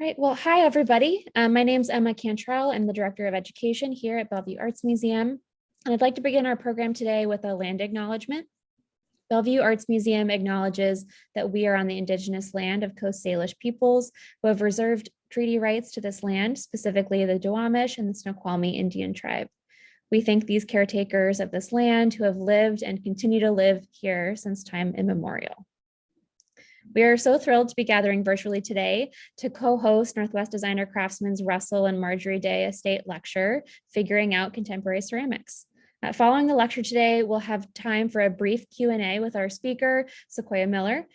Right. Well, hi, everybody. My name's Emma Cantrell. I'm the Director of Education here at Bellevue Arts Museum. And I'd like to begin our program today with a land acknowledgement. Bellevue Arts Museum acknowledges that we are on the indigenous land of Coast Salish peoples who have reserved treaty rights to this land, specifically the Duwamish and the Snoqualmie Indian tribe. We thank these caretakers of this land who have lived and continue to live here since time immemorial. We are so thrilled to be gathering virtually today to co-host Northwest Designer Craftsman's Russell and Marjorie Day Estate Lecture, Figuring Out Contemporary Ceramics. Following the lecture today, we'll have time for a brief Q&A with our speaker, Sequoia Miller.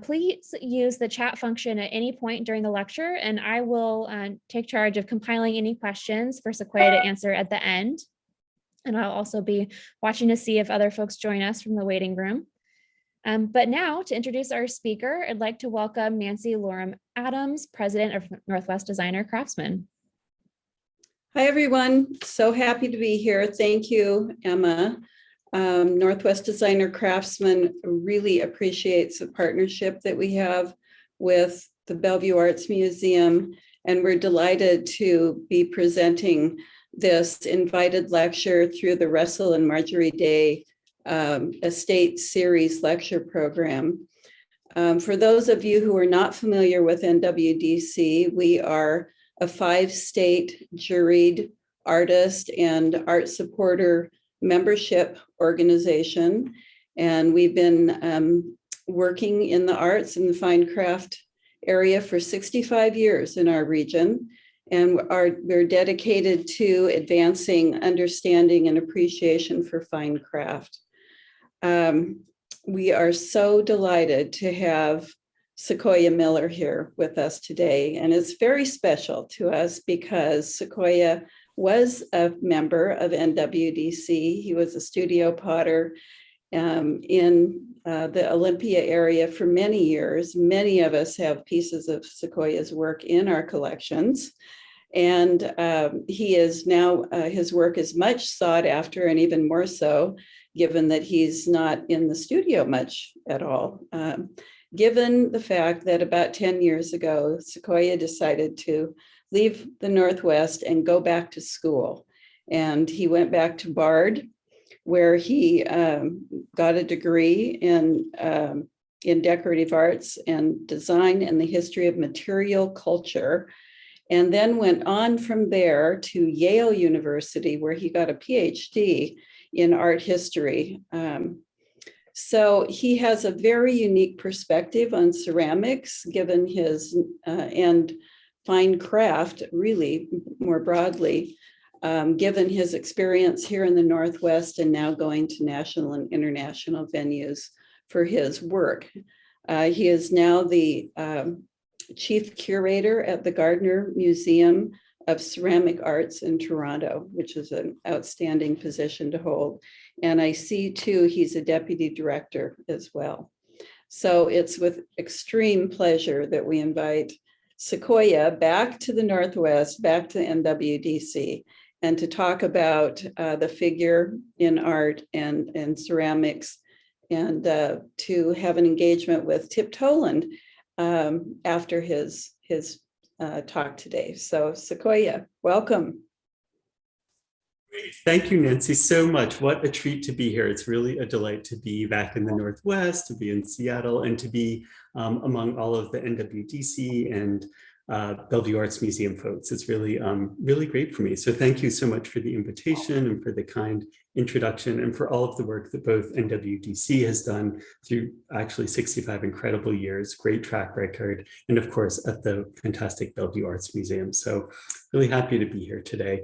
Please use the chat function at any point during the lecture, and I will take charge of compiling any questions for Sequoia to answer at the end. And I'll also be watching to see if other folks join us from the waiting room. But now, to introduce our speaker, I'd like to welcome Nancy Lorem Adams, President of Northwest Designer Craftsman. Hi, everyone. So happy to be here. Thank you, Emma. Northwest Designer Craftsman really appreciates the partnership that we have with the Bellevue Arts Museum, and we're delighted to be presenting this invited lecture through the Russell and Marjorie Day Estate Series lecture program. For those of you who are not familiar with NWDC, we are a 5-state juried artist and art supporter membership organization. And we've been working in the arts and the fine craft area for 65 years in our region. And we're dedicated to advancing understanding and appreciation for fine craft. We are so delighted to have Sequoia Miller here with us today. And it's very special to us because Sequoia was a member of NWDC. He was a studio potter in the Olympia area for many years. Many of us have pieces of Sequoia's work in our collections. And he is now, his work is much sought after, and even more so, given that he's not in the studio much at all. Given the fact that about 10 years ago, Sequoia decided to leave the Northwest and go back to school. And he went back to Bard, where he got a degree in decorative arts and design and the history of material culture, and then went on from there to Yale University, where he got a PhD in art history. So he has a very unique perspective on ceramics, given his, and fine craft, really more broadly, given his experience here in the Northwest and now going to national and international venues for his work. He is now the chief curator at the Gardner Museum of Ceramic Arts in Toronto, which is an outstanding position to hold. And I see too, he's a deputy director as well. So it's with extreme pleasure that we invite Sequoia back to the Northwest, back to NWDC, and to talk about the figure in art and ceramics, and to have an engagement with Tip Toland after his talk today. So Sequoia, welcome. Thank you, Nancy, so much. What a treat to be here. It's really a delight to be back in the Northwest, to be in Seattle, and to be among all of the NWDC and Bellevue Arts Museum folks. It's really, really great for me. So thank you so much for the invitation and for the kind introduction, and for all of the work that both NWDC has done through actually 65 incredible years, great track record, and of course at the fantastic Bellevue Arts Museum. So really happy to be here today.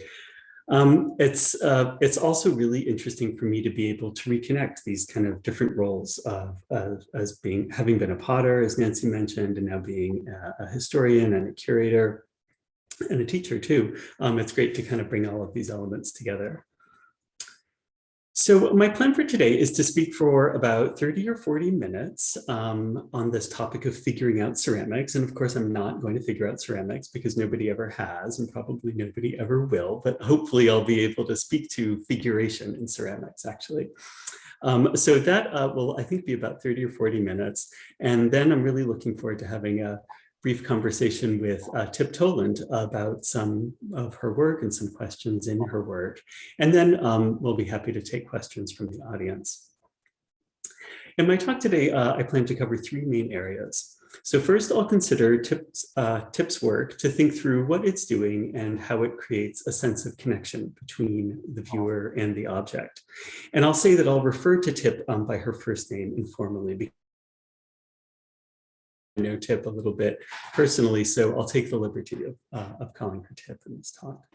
It's also really interesting for me to be able to reconnect these kind of different roles of as having been a potter, as Nancy mentioned, and now being a historian and a curator and a teacher too. It's great to kind of bring all of these elements together. So my plan for today is to speak for about 30 or 40 minutes on this topic of figuring out ceramics. And of course, I'm not going to figure out ceramics because nobody ever has, and probably nobody ever will, but hopefully I'll be able to speak to figuration in ceramics, actually. So that will, I think, be about 30 or 40 minutes. And then I'm really looking forward to having a brief conversation with Tip Toland about some of her work and some questions in her work. And then we'll be happy to take questions from the audience. In my talk today, I plan to cover three main areas. So first, I'll consider Tip's work to think through what it's doing and how it creates a sense of connection between the viewer and the object. And I'll say that I'll refer to Tip by her first name informally, because I know Tip a little bit personally, so I'll take the liberty of calling her Tip in this talk.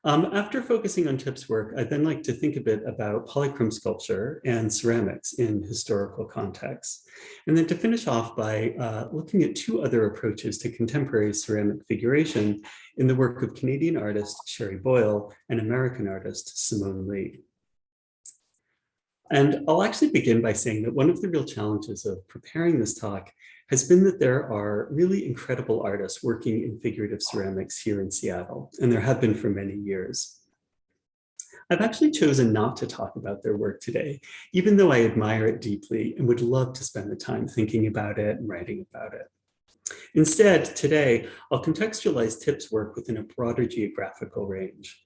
After focusing on Tip's work, I'd then like to think a bit about polychrome sculpture and ceramics in historical contexts. And then to finish off by looking at two other approaches to contemporary ceramic figuration in the work of Canadian artist Sherry Boyle and American artist Simone Lee. And I'll actually begin by saying that one of the real challenges of preparing this talk has been that there are really incredible artists working in figurative ceramics here in Seattle, and there have been for many years. I've actually chosen not to talk about their work today, even though I admire it deeply and would love to spend the time thinking about it and writing about it. Instead, today, I'll contextualize Tip's work within a broader geographical range.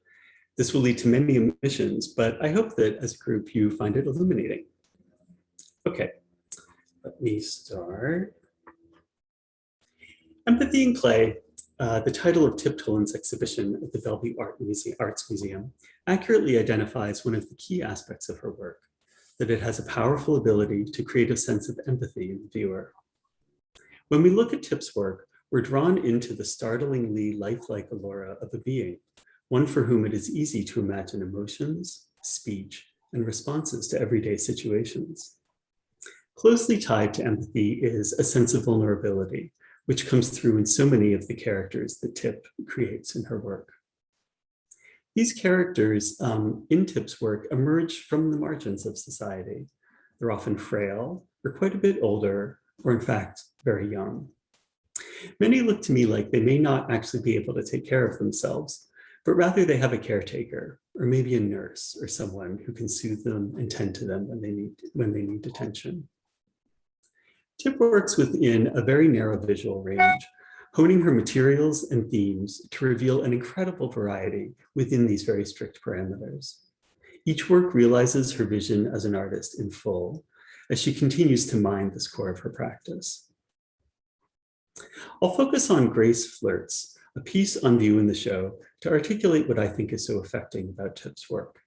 This will lead to many omissions, but I hope that as a group you find it illuminating. Okay, let me start. Empathy in Clay, the title of Tip Toland's exhibition at the Bellevue Arts Museum, accurately identifies one of the key aspects of her work, that it has a powerful ability to create a sense of empathy in the viewer. When we look at Tip's work, we're drawn into the startlingly lifelike allura of a being, one for whom it is easy to imagine emotions, speech, and responses to everyday situations. Closely tied to empathy is a sense of vulnerability, which comes through in so many of the characters that Tip creates in her work. These characters in Tip's work emerge from the margins of society. They're often frail, or quite a bit older, or in fact, very young. Many look to me like they may not actually be able to take care of themselves, but rather they have a caretaker, or maybe a nurse, or someone who can soothe them and tend to them when they need attention. Tip works within a very narrow visual range, honing her materials and themes to reveal an incredible variety within these very strict parameters. Each work realizes her vision as an artist in full, as she continues to mine this core of her practice. I'll focus on Grace Flirts, a piece on view in the show, to articulate what I think is so affecting about Tip's work.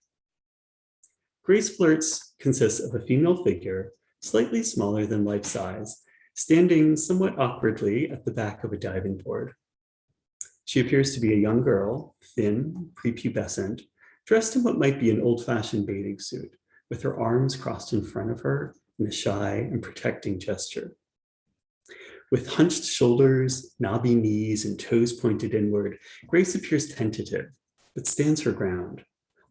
Grace Flirts consists of a female figure, slightly smaller than life size, standing somewhat awkwardly at the back of a diving board. She appears to be a young girl, thin, prepubescent, dressed in what might be an old-fashioned bathing suit, with her arms crossed in front of her in a shy and protecting gesture. With hunched shoulders, knobby knees, and toes pointed inward, Grace appears tentative, but stands her ground,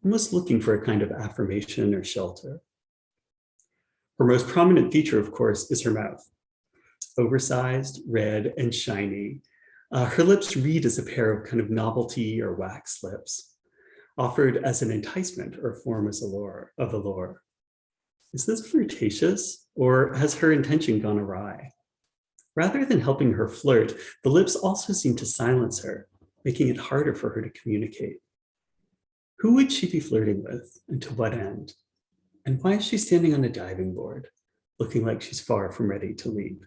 almost looking for a kind of affirmation or shelter. Her most prominent feature, of course, is her mouth. Oversized, red, and shiny. Her lips read as a pair of kind of novelty or wax lips, offered as an enticement or form as of allure. Is this flirtatious, or has her intention gone awry? Rather than helping her flirt, the lips also seem to silence her, making it harder for her to communicate. Who would she be flirting with, and to what end? And why is she standing on a diving board, looking like she's far from ready to leave?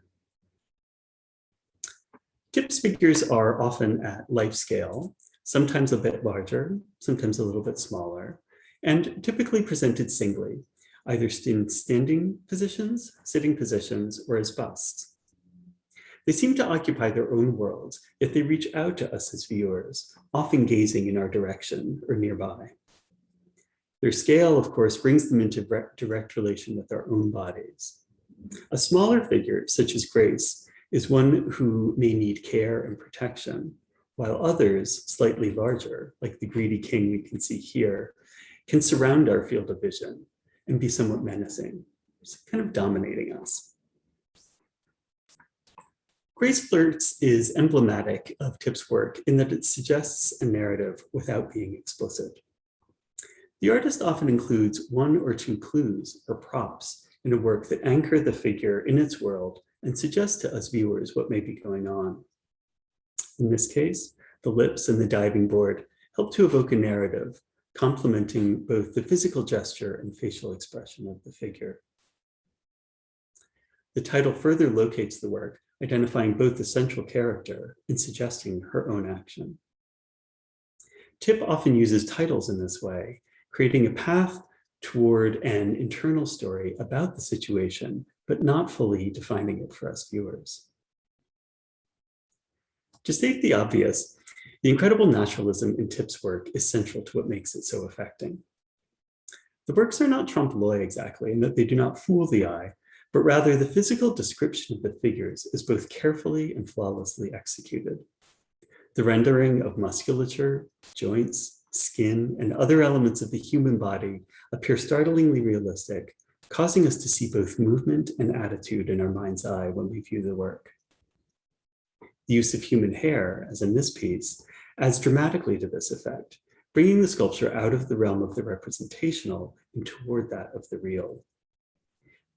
Tip's figures are often at life scale, sometimes a bit larger, sometimes a little bit smaller, and typically presented singly, either in standing positions, sitting positions, or as busts. They seem to occupy their own worlds, yet they reach out to us as viewers, often gazing in our direction or nearby. Their scale, of course, brings them into direct relation with our own bodies. A smaller figure, such as Grace, is one who may need care and protection, while others, slightly larger, like the greedy king we can see here, can surround our field of vision and be somewhat menacing, kind of dominating us. Grace Flirts is emblematic of Tip's work in that it suggests a narrative without being explicit. The artist often includes one or two clues or props in a work that anchor the figure in its world and suggest to us viewers what may be going on. In this case, the lips and the diving board help to evoke a narrative, complementing both the physical gesture and facial expression of the figure. The title further locates the work, identifying both the central character and suggesting her own action. Tip often uses titles in this way, creating a path toward an internal story about the situation, but not fully defining it for us viewers. To state the obvious, the incredible naturalism in Tip's work is central to what makes it so affecting. The works are not trompe-l'oeil exactly, in that they do not fool the eye, but rather the physical description of the figures is both carefully and flawlessly executed. The rendering of musculature, joints, skin, and other elements of the human body appear startlingly realistic, causing us to see both movement and attitude in our mind's eye when we view the work. The use of human hair, as in this piece, adds dramatically to this effect, bringing the sculpture out of the realm of the representational and toward that of the real.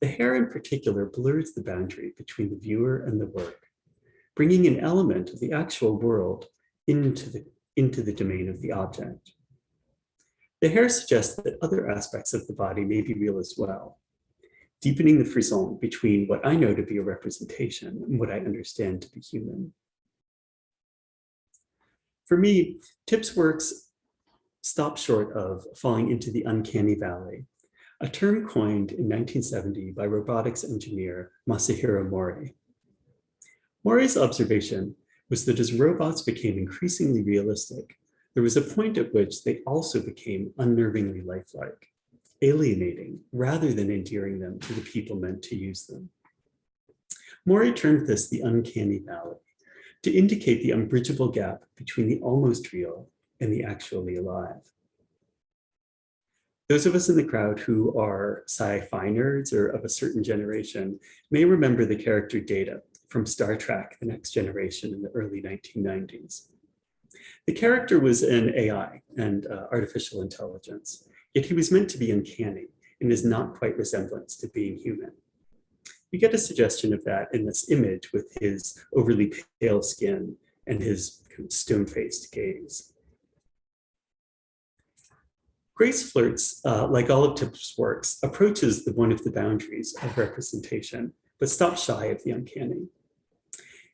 The hair in particular blurs the boundary between the viewer and the work, bringing an element of the actual world into the domain of the object. The hair suggests that other aspects of the body may be real as well, deepening the frisson between what I know to be a representation and what I understand to be human. For me, Tip's works stop short of falling into the uncanny valley, a term coined in 1970 by robotics engineer Masahiro Mori. Mori's observation was that as robots became increasingly realistic, there was a point at which they also became unnervingly lifelike, alienating rather than endearing them to the people meant to use them. Mori termed this the uncanny valley, to indicate the unbridgeable gap between the almost real and the actually alive. Those of us in the crowd who are sci-fi nerds or of a certain generation may remember the character Data from Star Trek: The Next Generation in the early 1990s. The character was an AI and artificial intelligence, yet he was meant to be uncanny and is not quite resemblance to being human. You get a suggestion of that in this image with his overly pale skin and his stone-faced gaze. Grace Flirts, like all of Tip's works, approaches one of the boundaries of representation, but stops shy of the uncanny.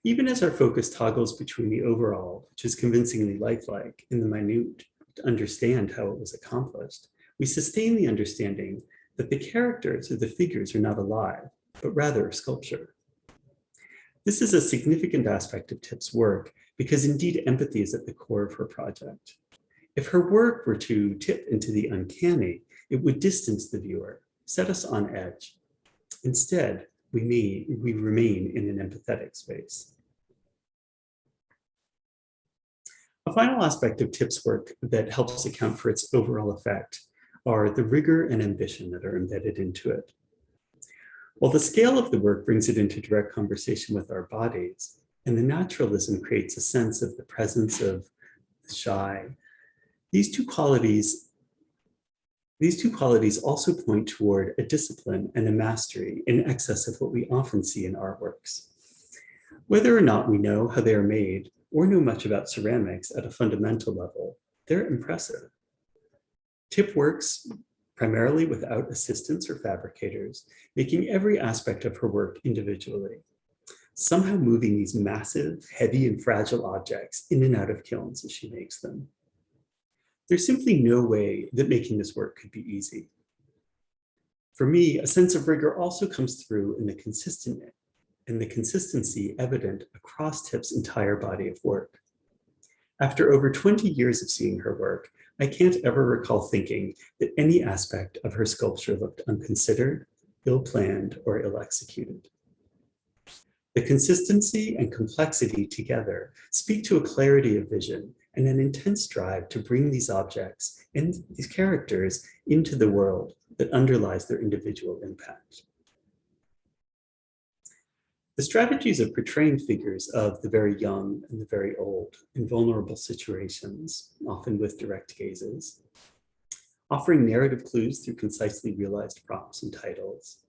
Even as our focus toggles between the overall, which is convincingly lifelike, and the minute to understand how it was accomplished, we sustain the understanding that the characters or the figures are not alive, but rather sculpture. This is a significant aspect of Tip's work because indeed empathy is at the core of her project. If her work were to tip into the uncanny, it would distance the viewer, set us on edge. Instead, we remain in an empathetic space. A final aspect of Tip's work that helps account for its overall effect are the rigor and ambition that are embedded into it. While the scale of the work brings it into direct conversation with our bodies, and the naturalism creates a sense of the presence of the shy, these two qualities also point toward a discipline and a mastery in excess of what we often see in artworks. Whether or not we know how they are made or know much about ceramics at a fundamental level, they're impressive. Tip works primarily without assistants or fabricators, making every aspect of her work individually, somehow moving these massive, heavy, and fragile objects in and out of kilns as she makes them. There's simply no way that making this work could be easy. For me, a sense of rigor also comes through in the consistency evident across Tip's entire body of work. After over 20 years of seeing her work, I can't ever recall thinking that any aspect of her sculpture looked unconsidered, ill-planned, or ill-executed. The consistency and complexity together speak to a clarity of vision and an intense drive to bring these objects and these characters into the world that underlies their individual impact. The strategies of portraying figures of the very young and the very old in vulnerable situations, often with direct gazes, offering narrative clues through concisely realized props and titles,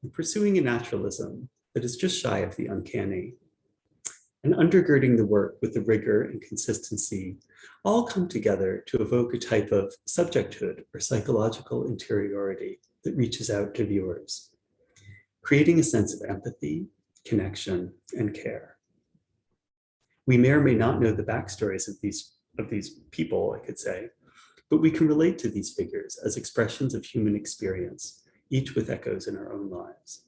and pursuing a naturalism that is just shy of the uncanny. And undergirding the work with the rigor and consistency all come together to evoke a type of subjecthood or psychological interiority that reaches out to viewers, creating a sense of empathy, connection, and care. We may or may not know the backstories of these people, I could say, but we can relate to these figures as expressions of human experience, each with echoes in our own lives.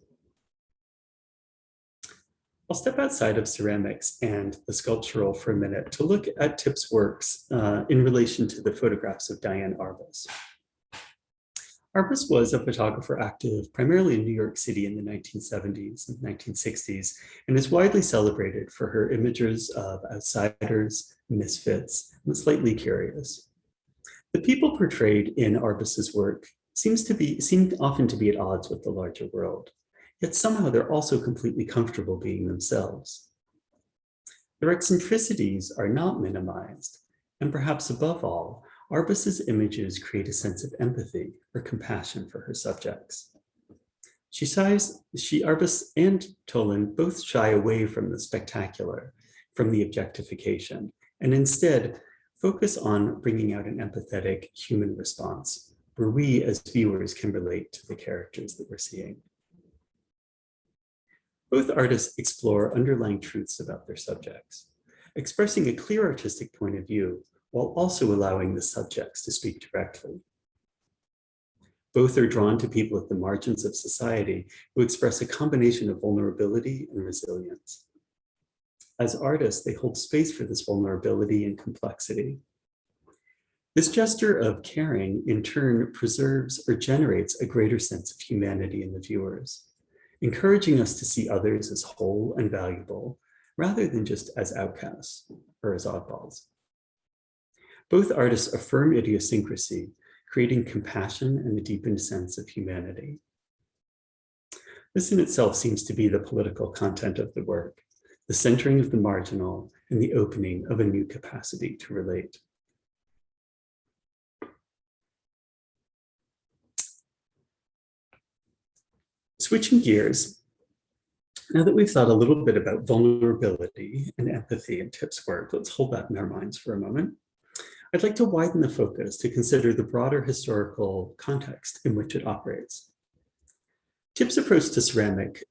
I'll step outside of ceramics and the sculptural for a minute to look at Tip's works in relation to the photographs of Diane Arvis. Arvis was a photographer active primarily in New York City in the 1970s and 1960s, and is widely celebrated for her images of outsiders, misfits, and slightly curious. The people portrayed in Arvis's work seem often to be at odds with the larger world, yet somehow they're also completely comfortable being themselves. Their eccentricities are not minimized, and perhaps above all, Arvis's images create a sense of empathy or compassion for her subjects. Arvis and Toland both shy away from the spectacular, from the objectification, and instead focus on bringing out an empathetic human response, where we as viewers can relate to the characters that we're seeing. Both artists explore underlying truths about their subjects, expressing a clear artistic point of view while also allowing the subjects to speak directly. Both are drawn to people at the margins of society who express a combination of vulnerability and resilience. As artists, they hold space for this vulnerability and complexity. This gesture of caring, in turn, preserves or generates a greater sense of humanity in the viewers, encouraging us to see others as whole and valuable, rather than just as outcasts or as oddballs. Both artists affirm idiosyncrasy, creating compassion and a deepened sense of humanity. This in itself seems to be the political content of the work, the centering of the marginal and the opening of a new capacity to relate. Switching gears, now that we've thought a little bit about vulnerability and empathy in Tip's work, let's hold that in our minds for a moment. I'd like to widen the focus to consider the broader historical context in which it operates. Tip's approach to ceramics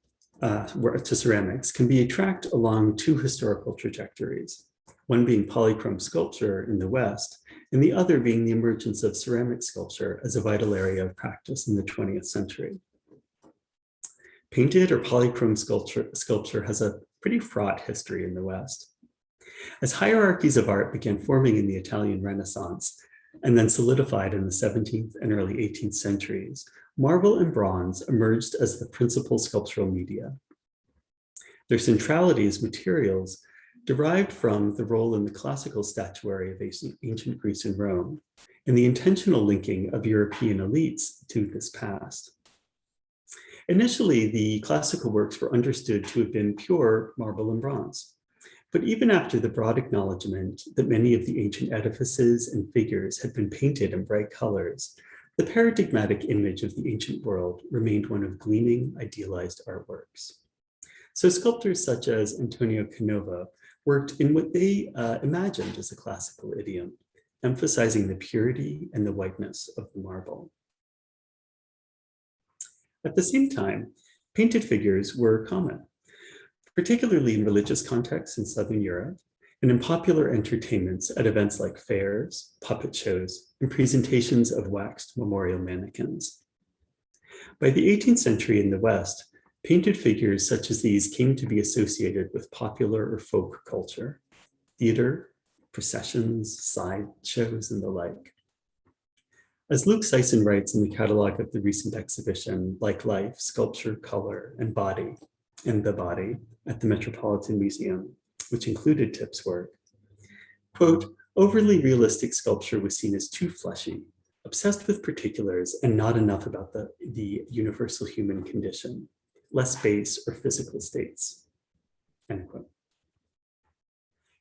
can be tracked along two historical trajectories, one being polychrome sculpture in the West, and the other being the emergence of ceramic sculpture as a vital area of practice in the 20th century. Painted or polychrome sculpture has a pretty fraught history in the West. As hierarchies of art began forming in the Italian Renaissance and then solidified in the 17th and early 18th centuries, marble and bronze emerged as the principal sculptural media. Their centrality as materials derived from the role in the classical statuary of ancient Greece and Rome, and the intentional linking of European elites to this past. Initially, the classical works were understood to have been pure marble and bronze. But even after the broad acknowledgement that many of the ancient edifices and figures had been painted in bright colors, the paradigmatic image of the ancient world remained one of gleaming, idealized artworks. So sculptors such as Antonio Canova worked in what they imagined as a classical idiom, emphasizing the purity and the whiteness of the marble. At the same time, painted figures were common, particularly in religious contexts in Southern Europe and in popular entertainments at events like fairs, puppet shows, and presentations of waxed memorial mannequins. By the 18th century in the West, painted figures such as these came to be associated with popular or folk culture, theater, processions, sideshows, and the like. As Luke Sisson writes in the catalog of the recent exhibition, Like Life, Sculpture, Color, and the Body at the Metropolitan Museum, which included Tip's work, quote, overly realistic sculpture was seen as too fleshy, obsessed with particulars and not enough about the universal human condition, less base or physical states, end quote.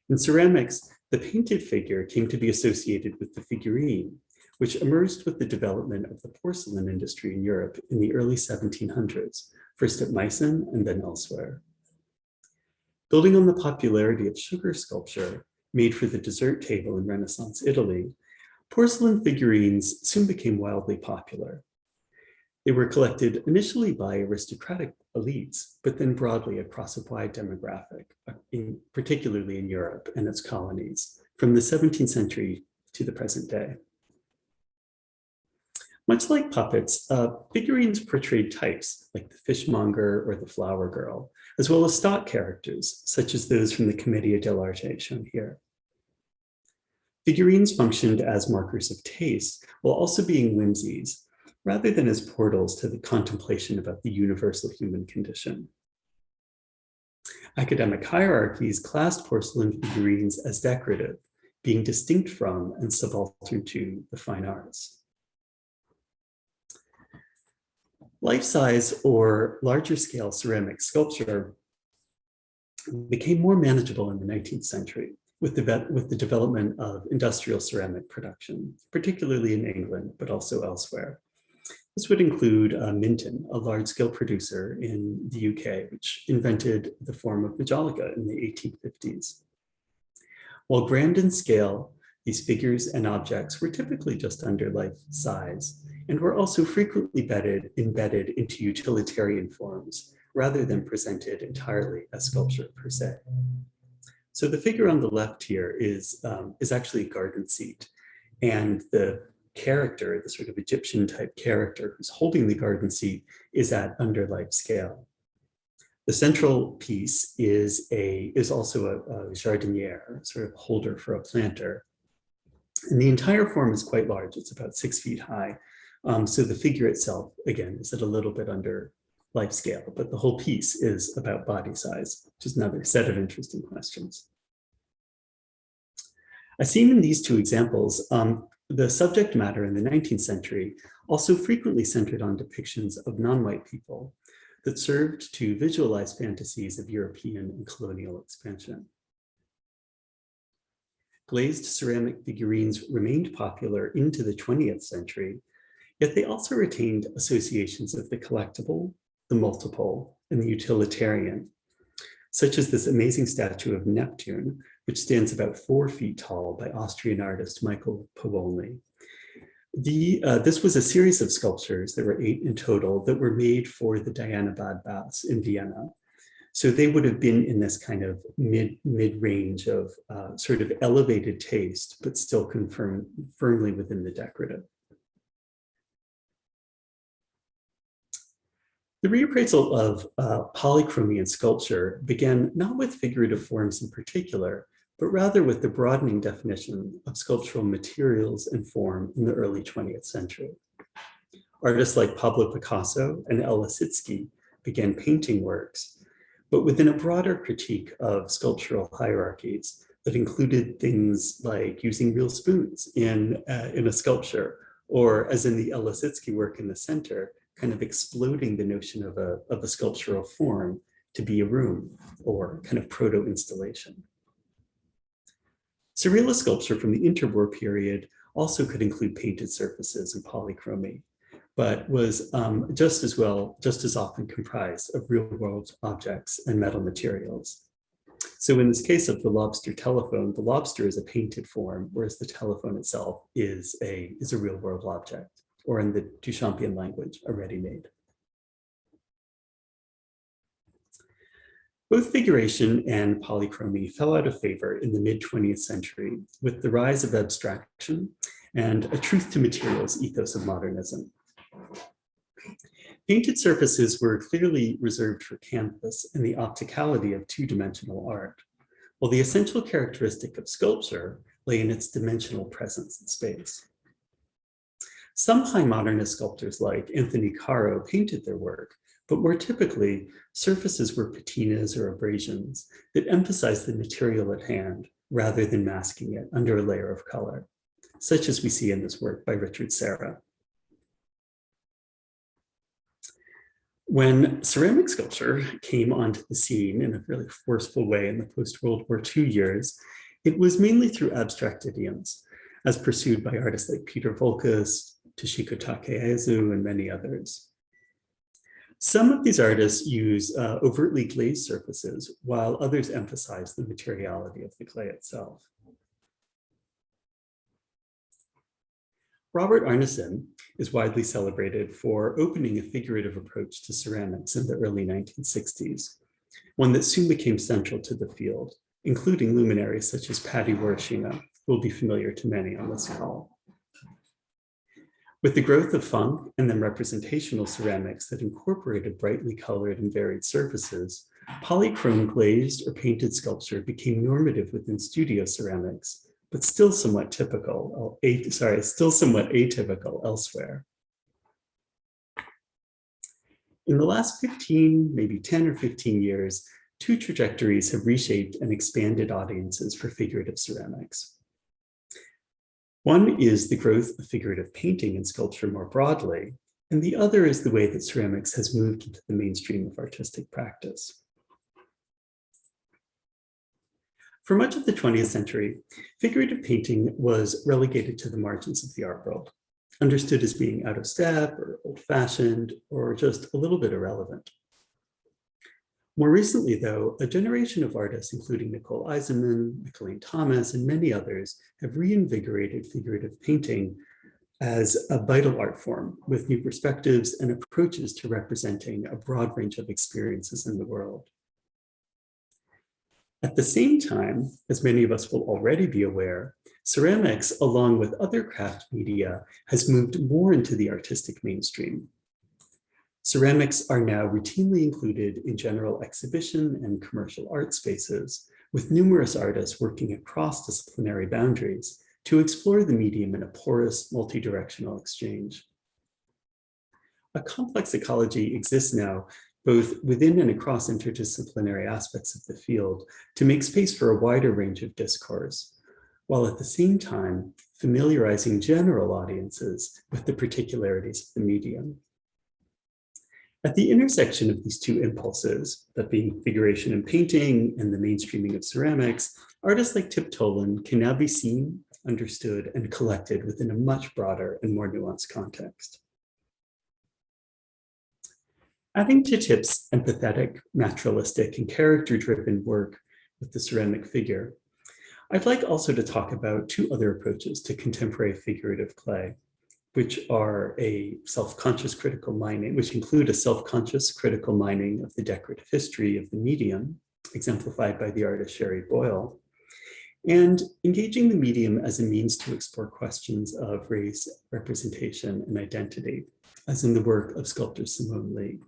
In ceramics, the painted figure came to be associated with the figurine, which emerged with the development of the porcelain industry in Europe in the early 1700s, first at Meissen and then elsewhere. Building on the popularity of sugar sculpture made for the dessert table in Renaissance Italy, porcelain figurines soon became wildly popular. They were collected initially by aristocratic elites, but then broadly across a wide demographic, particularly in Europe and its colonies, from the 17th century to the present day. Much like puppets, figurines portrayed types like the fishmonger or the flower girl, as well as stock characters, such as those from the Commedia dell'arte shown here. Figurines functioned as markers of taste while also being whimsies, rather than as portals to the contemplation about the universal human condition. Academic hierarchies classed porcelain figurines as decorative, being distinct from and subaltern to the fine arts. Life-size or larger scale ceramic sculpture became more manageable in the 19th century with the development of industrial ceramic production, particularly in England, but also elsewhere. This would include Minton, a large-scale producer in the UK, which invented the form of majolica in the 1850s. While grand in scale, these figures and objects were typically just under life size and were also frequently embedded into utilitarian forms rather than presented entirely as sculpture per se. So the figure on the left here is actually a garden seat, and the character, the sort of Egyptian type character who's holding the garden seat, is at under life scale. The central piece is also a jardiniere, sort of holder for a planter. And the entire form is quite large. It's about 6 feet high. So the figure itself, again, is at a little bit under life scale, but the whole piece is about body size, which is another set of interesting questions. As seen in these two examples, the subject matter in the 19th century also frequently centered on depictions of non-white people that served to visualize fantasies of European and colonial expansion. Glazed ceramic figurines remained popular into the 20th century, yet they also retained associations of the collectible, the multiple, and the utilitarian, such as this amazing statue of Neptune, which stands about 4 feet tall by Austrian artist Michael Powolny. This was a series of sculptures, there were 8 in total, that were made for the Diana Baths in Vienna. So they would have been in this kind of mid-range of sort of elevated taste, but still firmly within the decorative. The reappraisal of polychromy in sculpture began not with figurative forms in particular, but rather with the broadening definition of sculptural materials and form in the early 20th century. Artists like Pablo Picasso and El Lissitzky began painting works, but within a broader critique of sculptural hierarchies that included things like using real spoons in a sculpture, or as in the El Lissitzky work in the center, kind of exploding the notion of a sculptural form to be a room or kind of proto-installation. Surrealist sculpture from the interwar period also could include painted surfaces and polychromy, but was just as often comprised of real-world objects and metal materials. So in this case of the lobster telephone, the lobster is a painted form, whereas the telephone itself is a real-world object, or in the Duchampian language, a ready-made. Both figuration and polychromy fell out of favor in the mid-20th century with the rise of abstraction and a truth to materials ethos of modernism. Painted surfaces were clearly reserved for canvas and the opticality of two-dimensional art, while the essential characteristic of sculpture lay in its dimensional presence in space. Some high modernist sculptors like Anthony Caro painted their work, but more typically, surfaces were patinas or abrasions that emphasized the material at hand rather than masking it under a layer of color, such as we see in this work by Richard Serra. When ceramic sculpture came onto the scene in a really forceful way in the post-World War II years, it was mainly through abstract idioms, as pursued by artists like Peter Voulkos, Toshiko Takeazu, and many others. Some of these artists use overtly glazed surfaces, while others emphasize the materiality of the clay itself. Robert Arneson is widely celebrated for opening a figurative approach to ceramics in the early 1960s, one that soon became central to the field, including luminaries such as Patty Warashima, who will be familiar to many on this call. With the growth of funk and then representational ceramics that incorporated brightly colored and varied surfaces, polychrome glazed or painted sculpture became normative within studio ceramics, but still somewhat atypical elsewhere. In the last 15, maybe 10 or 15 years, two trajectories have reshaped and expanded audiences for figurative ceramics. One is the growth of figurative painting and sculpture more broadly, and the other is the way that ceramics has moved into the mainstream of artistic practice. For much of the 20th century, figurative painting was relegated to the margins of the art world, understood as being out of step or old-fashioned or just a little bit irrelevant. More recently, though, a generation of artists, including Nicole Eisenman, McLean Thomas, and many others, have reinvigorated figurative painting as a vital art form with new perspectives and approaches to representing a broad range of experiences in the world. At the same time, as many of us will already be aware, ceramics, along with other craft media, has moved more into the artistic mainstream. Ceramics are now routinely included in general exhibition and commercial art spaces, with numerous artists working across disciplinary boundaries to explore the medium in a porous, multi-directional exchange. A complex ecology exists now, both within and across interdisciplinary aspects of the field, to make space for a wider range of discourse, while at the same time familiarizing general audiences with the particularities of the medium. At the intersection of these two impulses, that being figuration in painting and the mainstreaming of ceramics, artists like Tip Toland can now be seen, understood, and collected within a much broader and more nuanced context. Adding to Tip's empathetic, naturalistic, and character-driven work with the ceramic figure, I'd like also to talk about two other approaches to contemporary figurative clay, which are a self-conscious critical mining, which include a self-conscious critical mining of the decorative history of the medium, exemplified by the artist Sherry Boyle, and engaging the medium as a means to explore questions of race, representation, and identity, as in the work of sculptor Simone Lee.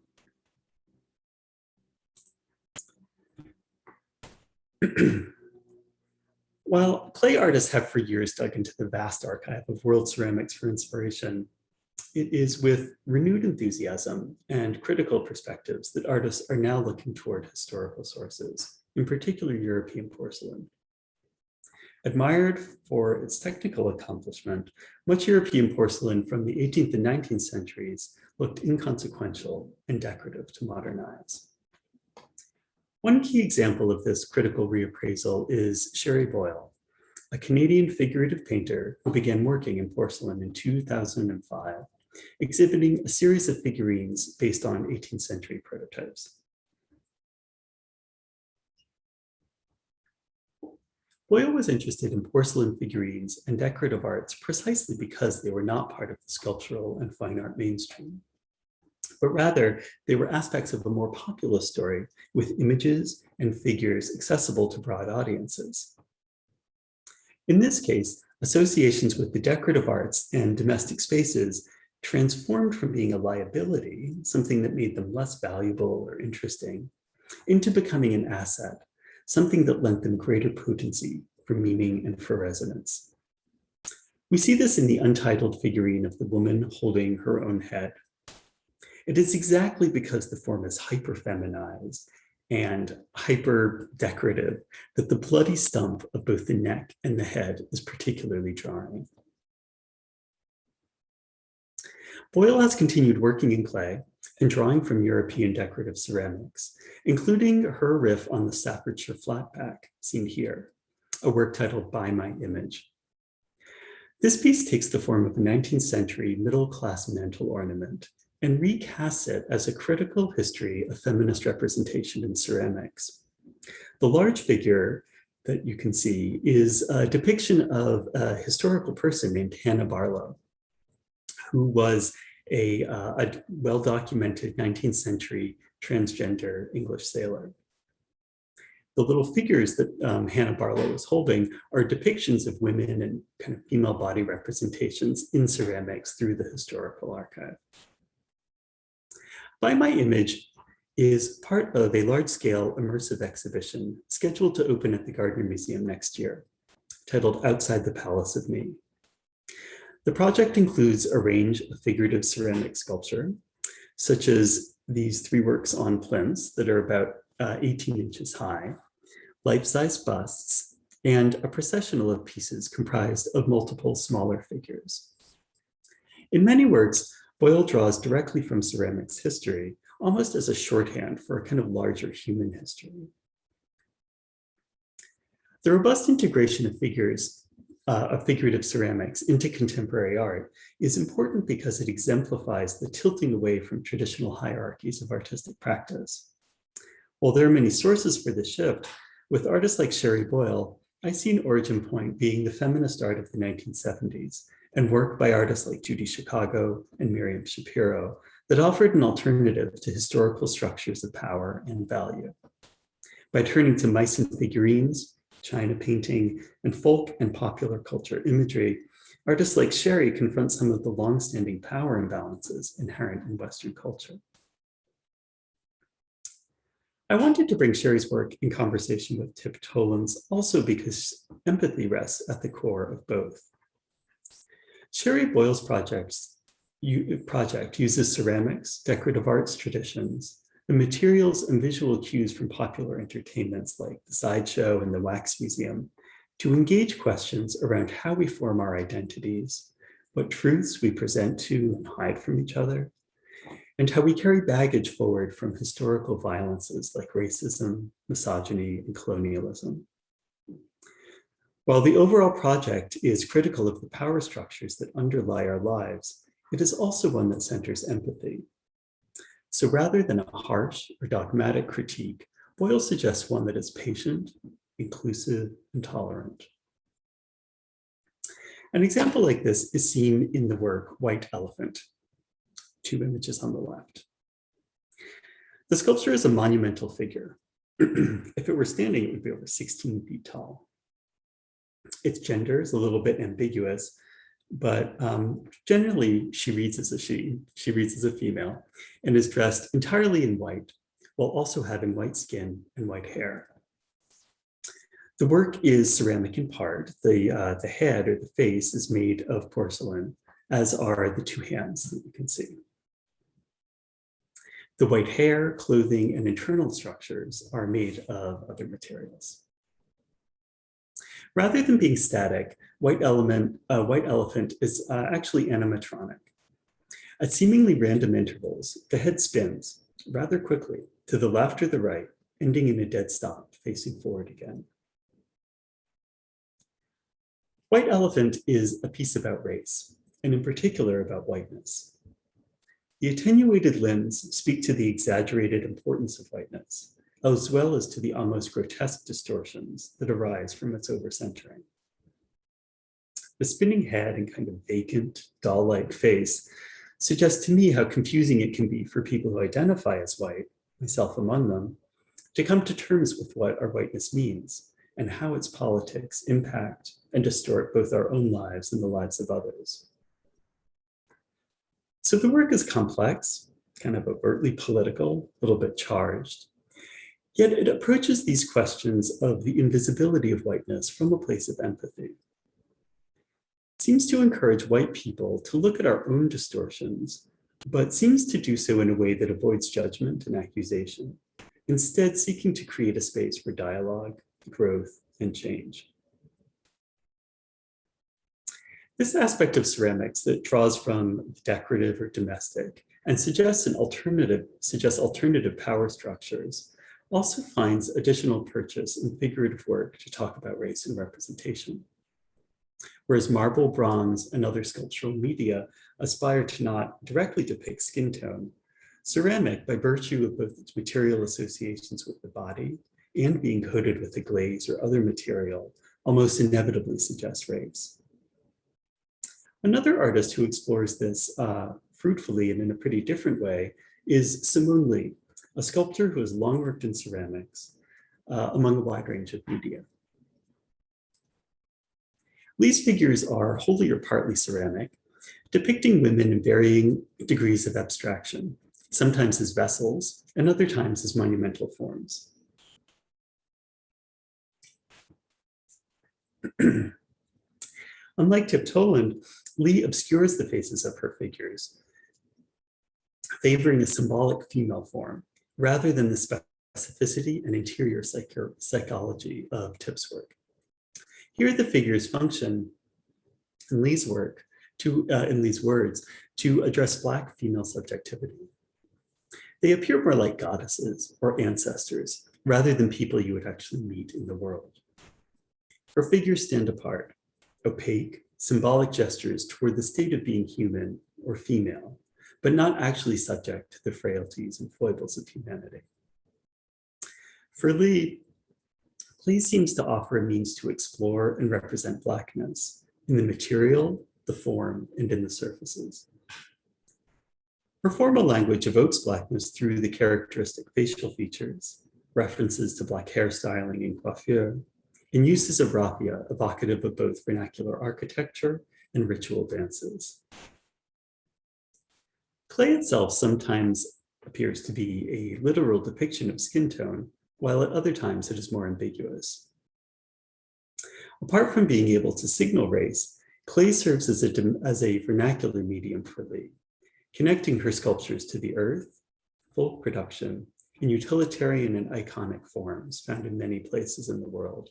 While clay artists have for years dug into the vast archive of world ceramics for inspiration, it is with renewed enthusiasm and critical perspectives that artists are now looking toward historical sources, in particular European porcelain. Admired for its technical accomplishment, much European porcelain from the 18th and 19th centuries looked inconsequential and decorative to modern eyes. One key example of this critical reappraisal is Sherry Boyle, a Canadian figurative painter who began working in porcelain in 2005, exhibiting a series of figurines based on 18th century prototypes. Boyle was interested in porcelain figurines and decorative arts precisely because they were not part of the sculptural and fine art mainstream, but rather they were aspects of a more populist story with images and figures accessible to broad audiences. In this case, associations with the decorative arts and domestic spaces transformed from being a liability, something that made them less valuable or interesting, into becoming an asset, something that lent them greater potency for meaning and for resonance. We see this in the untitled figurine of the woman holding her own head. It is exactly because the form is hyper-feminized and hyper-decorative that the bloody stump of both the neck and the head is particularly jarring. Boyle has continued working in clay and drawing from European decorative ceramics, including her riff on the Staffordshire flatback, seen here, a work titled By My Image. This piece takes the form of a 19th century middle-class mantle ornament and recasts it as a critical history of feminist representation in ceramics. The large figure that you can see is a depiction of a historical person named Hannah Barlow, who was a well-documented 19th century transgender English sailor. The little figures that Hannah Barlow was holding are depictions of women and kind of female body representations in ceramics through the historical archive. By My Image is part of a large-scale immersive exhibition scheduled to open at the Gardner Museum next year, titled Outside the Palace of Me. The project includes a range of figurative ceramic sculpture, such as these 3 works on plinths that are about 18 inches high, life-size busts, and a processional of pieces comprised of multiple smaller figures. In many works, Boyle draws directly from ceramics history, almost as a shorthand for a kind of larger human history. The robust integration of figures of figurative ceramics into contemporary art is important because it exemplifies the tilting away from traditional hierarchies of artistic practice. While there are many sources for this shift, with artists like Sherry Boyle, I see an origin point being the feminist art of the 1970s and work by artists like Judy Chicago and Miriam Shapiro that offered an alternative to historical structures of power and value. By turning to Meissen figurines, China painting, and folk and popular culture imagery, artists like Sherry confront some of the longstanding power imbalances inherent in Western culture. I wanted to bring Sherry's work in conversation with Tip Toland's also because empathy rests at the core of both. Sherry Boyle's project uses ceramics, decorative arts traditions, the materials and visual cues from popular entertainments like the Sideshow and the Wax Museum to engage questions around how we form our identities, what truths we present to and hide from each other, and how we carry baggage forward from historical violences like racism, misogyny, and colonialism. While the overall project is critical of the power structures that underlie our lives, it is also one that centers empathy. So rather than a harsh or dogmatic critique, Boyle suggests one that is patient, inclusive, and tolerant. An example like this is seen in the work White Elephant, 2 images on the left. The sculpture is a monumental figure. If it were standing, it would be over 16 feet tall. Its gender is a little bit ambiguous, but generally she reads as a she reads as a female, and is dressed entirely in white, while also having white skin and white hair. The work is ceramic in part. The head or the face is made of porcelain, as are the 2 hands that you can see. The white hair, clothing, and internal structures are made of other materials. Rather than being static, White Elephant is actually animatronic. At seemingly random intervals, the head spins rather quickly to the left or the right, ending in a dead stop, facing forward again. White Elephant is a piece about race, and in particular about whiteness. The attenuated limbs speak to the exaggerated importance of whiteness, as well as to the almost grotesque distortions that arise from its overcentering. The spinning head and kind of vacant, doll-like face suggests to me how confusing it can be for people who identify as white, myself among them, to come to terms with what our whiteness means and how its politics impact and distort both our own lives and the lives of others. So the work is complex, kind of overtly political, a little bit charged, yet it approaches these questions of the invisibility of whiteness from a place of empathy. It seems to encourage white people to look at our own distortions, but seems to do so in a way that avoids judgment and accusation, instead seeking to create a space for dialogue, growth, and change. This aspect of ceramics that draws from decorative or domestic and suggests alternative power structures also finds additional purchase in figurative work to talk about race and representation. whereas marble, bronze, and other sculptural media aspire to not directly depict skin tone. Ceramic, by virtue of both its material associations with the body and being coated with a glaze or other material, almost inevitably suggests race. Another artist who explores this fruitfully and in a pretty different way is Simone Lee, a sculptor who has long worked in ceramics among a wide range of media. Lee's figures are wholly or partly ceramic, depicting women in varying degrees of abstraction, sometimes as vessels and other times as monumental forms. Unlike Tip Toland, Lee obscures the faces of her figures, favoring a symbolic female form rather than the specificity and interior psychology of Tip's work. Here, the figures function in Lee's work in Lee's words to address Black female subjectivity. They appear more like goddesses or ancestors rather than people you would actually meet in the world. Her figures stand apart, opaque, symbolic gestures toward the state of being human or female, but not actually subject to the frailties and foibles of humanity. For Lee, Lee seems to offer a means to explore and represent Blackness in the material, the form, and in the surfaces. Her formal language evokes Blackness through the characteristic facial features, references to Black hairstyling and coiffure, and uses of raffia evocative of both vernacular architecture and ritual dances. Clay itself sometimes appears to be a literal depiction of skin tone, while at other times it is more ambiguous. Apart from being able to signal race, clay serves as a vernacular medium for Lee, connecting her sculptures to the earth, folk production, and utilitarian and iconic forms found in many places in the world.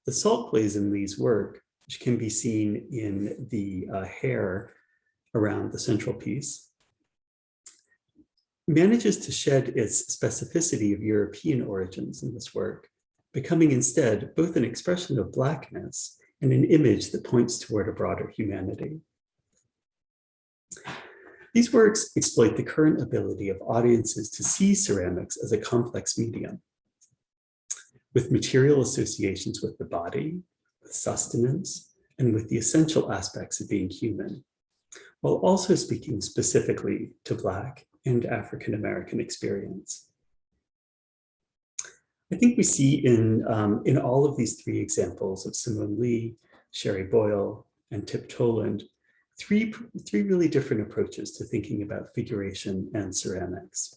The salt glaze in Lee's work, which can be seen in the hair around the central piece, manages to shed its specificity of European origins in this work, becoming instead both an expression of Blackness and an image that points toward a broader humanity. These works exploit the current ability of audiences to see ceramics as a complex medium, with material associations with the body, with sustenance, and with the essential aspects of being human, while also speaking specifically to Black and African-American experience. I think we see in all of these three examples of Simone Lee, Sherry Boyle, and Tip Toland, three really different approaches to thinking about figuration and ceramics.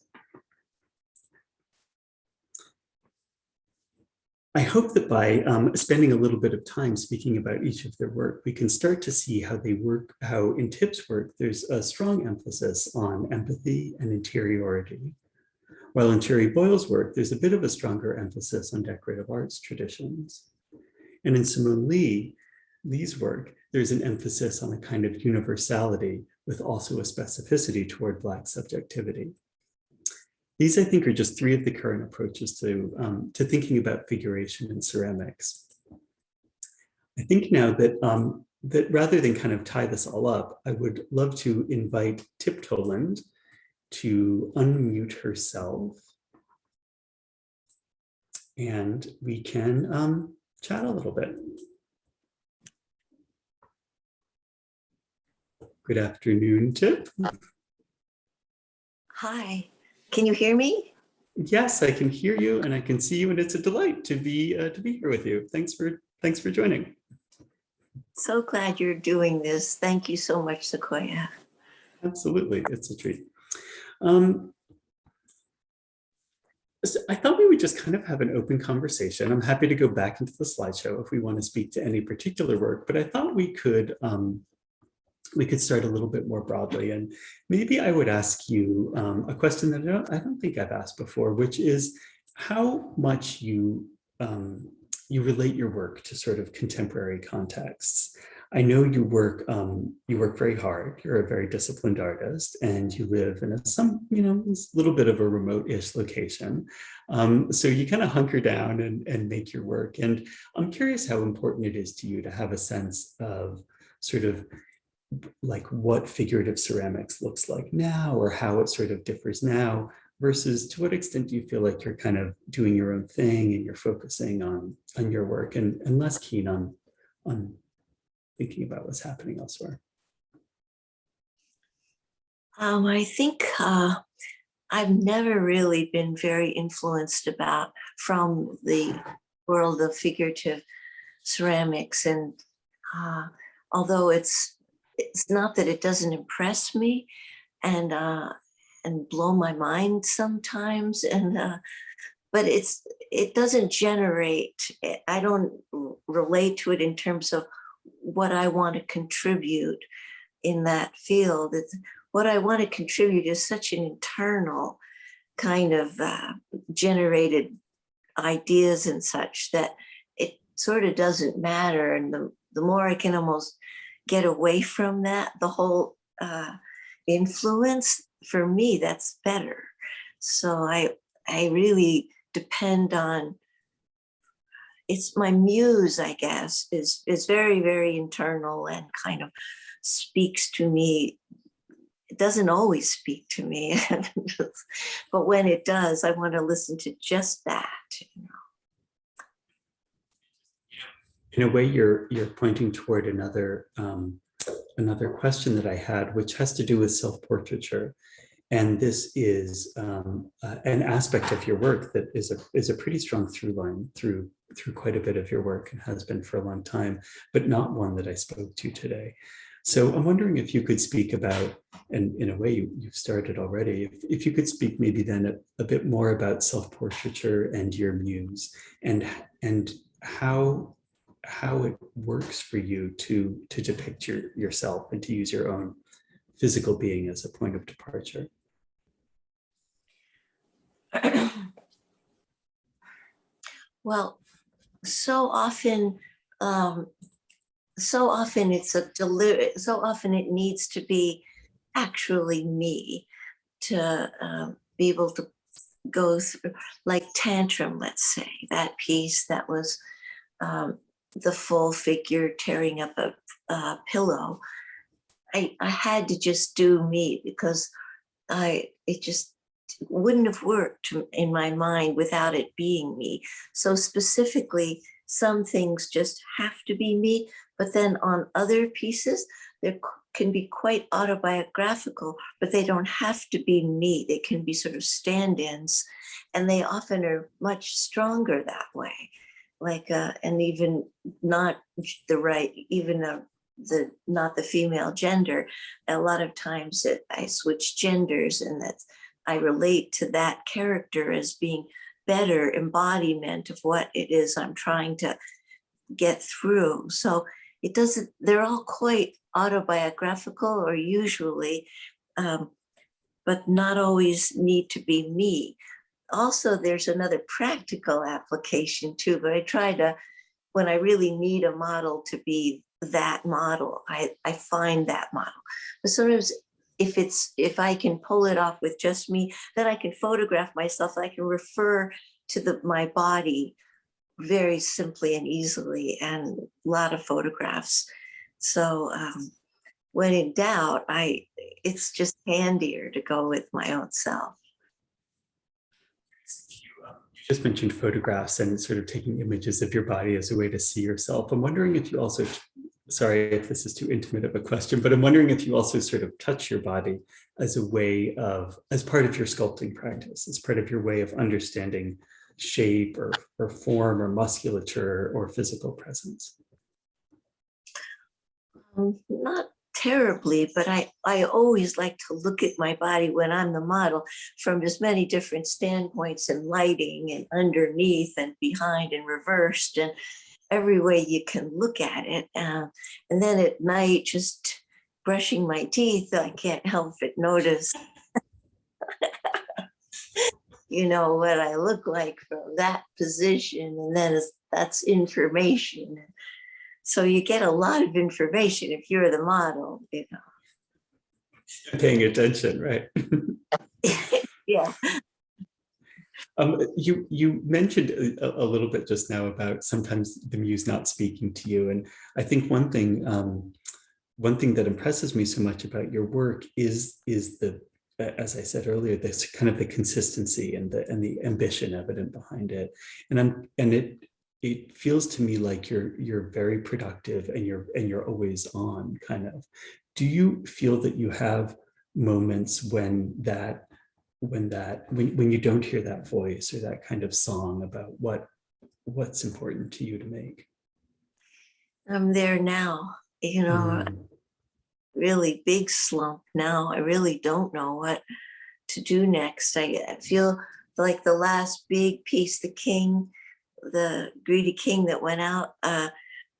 I hope that by spending a little bit of time speaking about each of their work, we can start to see how they work, how in Tip's work, there's a strong emphasis on empathy and interiority. While in Sherry Boyle's work, there's a bit of a stronger emphasis on decorative arts traditions. And in Simone Lee's work, there's an emphasis on a kind of universality with also a specificity toward Black subjectivity. These, I think, are just three of the current approaches to thinking about figuration in ceramics. I think now that, that rather than kind of tie this all up, I would love to invite Tip Toland to unmute herself, and we can chat a little bit. Good afternoon, Tip. Hi, can you hear me? Yes, I can hear you and I can see you, and it's a delight to be here with you. Thanks for joining. So glad you're doing this. Thank you so much, Sequoia. Absolutely, it's a treat. So I thought we would just kind of have an open conversation. I'm happy to go back into the slideshow if we want to speak to any particular work, but I thought we could start a little bit more broadly, and maybe I would ask you a question that I don't think I've asked before, which is how much you relate your work to sort of contemporary contexts. I know you work very hard. You're a very disciplined artist, and you live in a little bit of a remote-ish location. So you kind of hunker down and make your work. And I'm curious how important it is to you to have a sense of sort of like what figurative ceramics looks like now, or how it sort of differs now, versus to what extent do you feel like you're kind of doing your own thing and you're focusing on your work and less keen on thinking about what's happening elsewhere? I think I've never really been very influenced from the world of figurative ceramics, and although it's not that it doesn't impress me and blow my mind sometimes, but it doesn't generate. I don't relate to it in terms of what I want to contribute in that field. What I want to contribute is such an internal kind of generated ideas and such that it sort of doesn't matter. And the more I can almost get away from that, the whole influence, for me, that's better. So I really depend on, it's my muse, I guess, is very, very internal and kind of speaks to me. It doesn't always speak to me, but when it does, I want to listen to just that. In a way, you're pointing toward another question that I had, which has to do with self-portraiture. And this is an aspect of your work that is a pretty strong through line through quite a bit of your work, and has been for a long time, but not one that I spoke to today. So I'm wondering if you could speak about, and in a way you've started already, if you could speak maybe then a bit more about self-portraiture and your muse, and how it works for you to depict yourself and to use your own physical being as a point of departure. Well, so often it needs to be actually me to be able to go through, like Tantrum, let's say, that piece that was the full figure tearing up a pillow. I had to just do me, because it just wouldn't have worked in my mind without it being me. So specifically, some things just have to be me, but then on other pieces, they can be quite autobiographical, but they don't have to be me. They can be sort of stand-ins, and they often are much stronger that way. Like, and even not the right, even not the female gender. A lot of times I switch genders, and that I relate to that character as being better embodiment of what it is I'm trying to get through. So they're all quite autobiographical, or usually, but not always need to be me. Also, there's another practical application too, but I try to, when I really need a model to be that model, I find that model. But sometimes if I can pull it off with just me, then I can photograph myself. I can refer to my body very simply and easily, and a lot of photographs. So when in doubt, it's just handier to go with my own self. You just mentioned photographs and sort of taking images of your body as a way to see yourself. I'm wondering if you also, sorry if this is too intimate of a question, but I'm wondering if you also sort of touch your body as a way of, as part of your sculpting practice, as part of your way of understanding shape or form or musculature or physical presence. Not terribly, but I always like to look at my body when I'm the model from as many different standpoints, and lighting, and underneath, and behind, and reversed, and every way you can look at it. And then at night, just brushing my teeth, I can't help but notice what I look like from that position, and then that's information. So you get a lot of information if you're the model, you know. Paying attention, right? Yeah. You mentioned a little bit just now about sometimes the muse not speaking to you, and I think one thing that impresses me so much about your work is the, as I said earlier, this kind of the consistency and the ambition evident behind it, and it feels to me like you're very productive and you're always on, kind of. Do you feel that you have moments when you don't hear that voice or that kind of song about what's important to you to make? I'm there now, you know, really big slump now. I really don't know what to do next. I feel like the last big piece, the Greedy King that went out, I